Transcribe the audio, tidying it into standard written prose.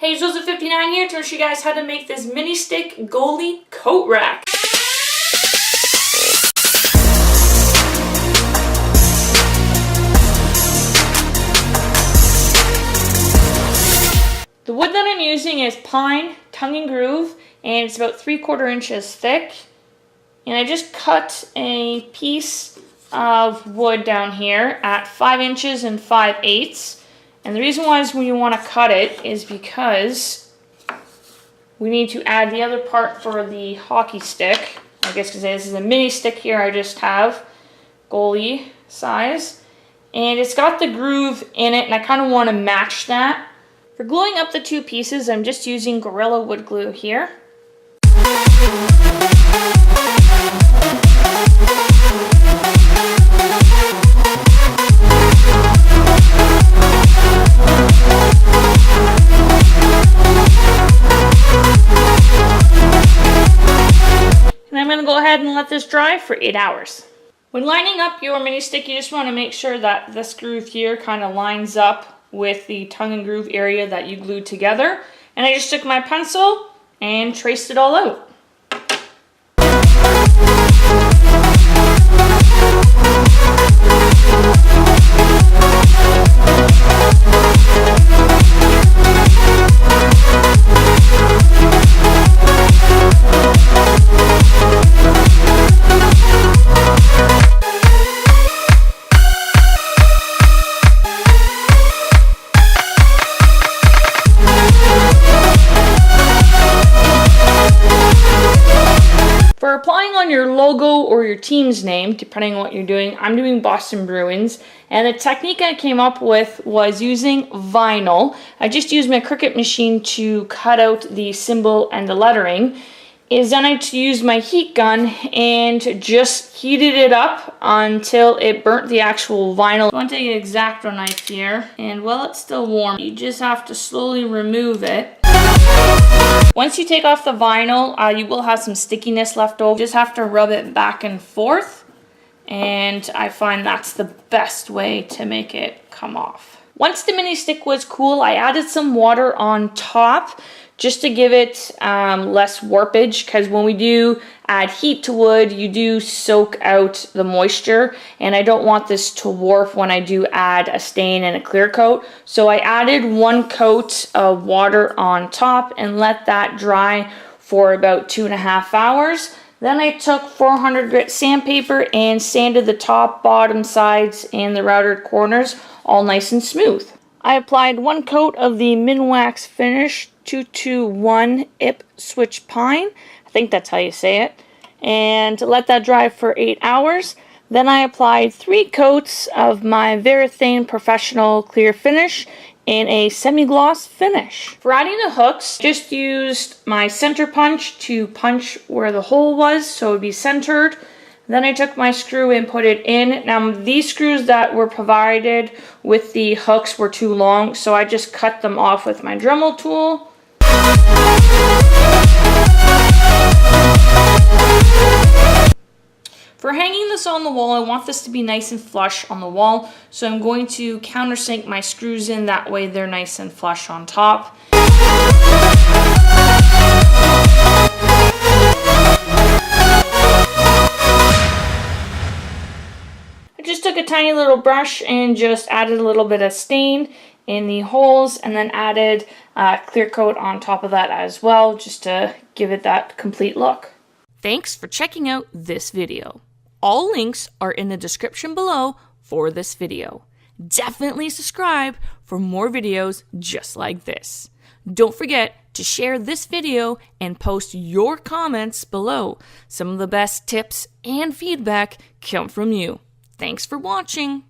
Hey, Joseph59 here to show you guys how to make this mini stick goalie coat rack. The wood that I'm using is pine, tongue and groove, and it's about 3/4 inches thick. And I just cut a piece of wood down here at 5 inches and 5/8. And the reason why is when you want to cut it is because we need to add the other part for the hockey stick. I guess because this is a mini stick here I just have, goalie size. And it's got the groove in it and I kind of want to match that. For gluing up the two pieces, I'm just using Gorilla wood glue here. And I'm going to go ahead and let this dry for 8 hours. When lining up your mini stick, you just want to make sure that this groove here kind of lines up with the tongue and groove area that you glued together. And I just took my pencil and traced it all out. For applying on your logo or your team's name, depending on what you're doing, I'm doing Boston Bruins. And the technique I came up with was using vinyl. I just used my Cricut machine to cut out the symbol and the lettering. Then I used my heat gun and just heated it up until it burnt the actual vinyl. I'm going to take an X-Acto knife here, and while it's still warm, you just have to slowly remove it. Once you take off the vinyl, you will have some stickiness left over. You just have to rub it back and forth, and I find that's the best way to make it come off. Once the mini stick was cool, I added some water on top just to give it less warpage, because when we do add heat to wood, you do soak out the moisture, and I don't want this to warp when I do add a stain and a clear coat. So I added 1 coat of water on top and let that dry for about 2.5 hours. Then I took 400 grit sandpaper and sanded the top, bottom, sides, and the routed corners all nice and smooth. I applied 1 coat of the Minwax Finish 221 IP Switch Pine, I think that's how you say it, and let that dry for 8 hours. Then I applied 3 coats of my Varathane Professional Clear Finish in a semi-gloss finish. For adding the hooks, just used my center punch to punch where the hole was so it would be centered. Then I took my screw and put it in. Now these screws that were provided with the hooks were too long, so I just cut them off with my Dremel tool. For hanging this on the wall, I want this to be nice and flush on the wall, so I'm going to countersink my screws in, that way they're nice and flush on top. I just took a tiny little brush and just added a little bit of stain in the holes, and then added clear coat on top of that as well, just to give it that complete look. Thanks for checking out this video. All links are in the description below for this video. Definitely subscribe for more videos just like this. Don't forget to share this video and post your comments below. Some of the best tips and feedback come from you. Thanks for watching.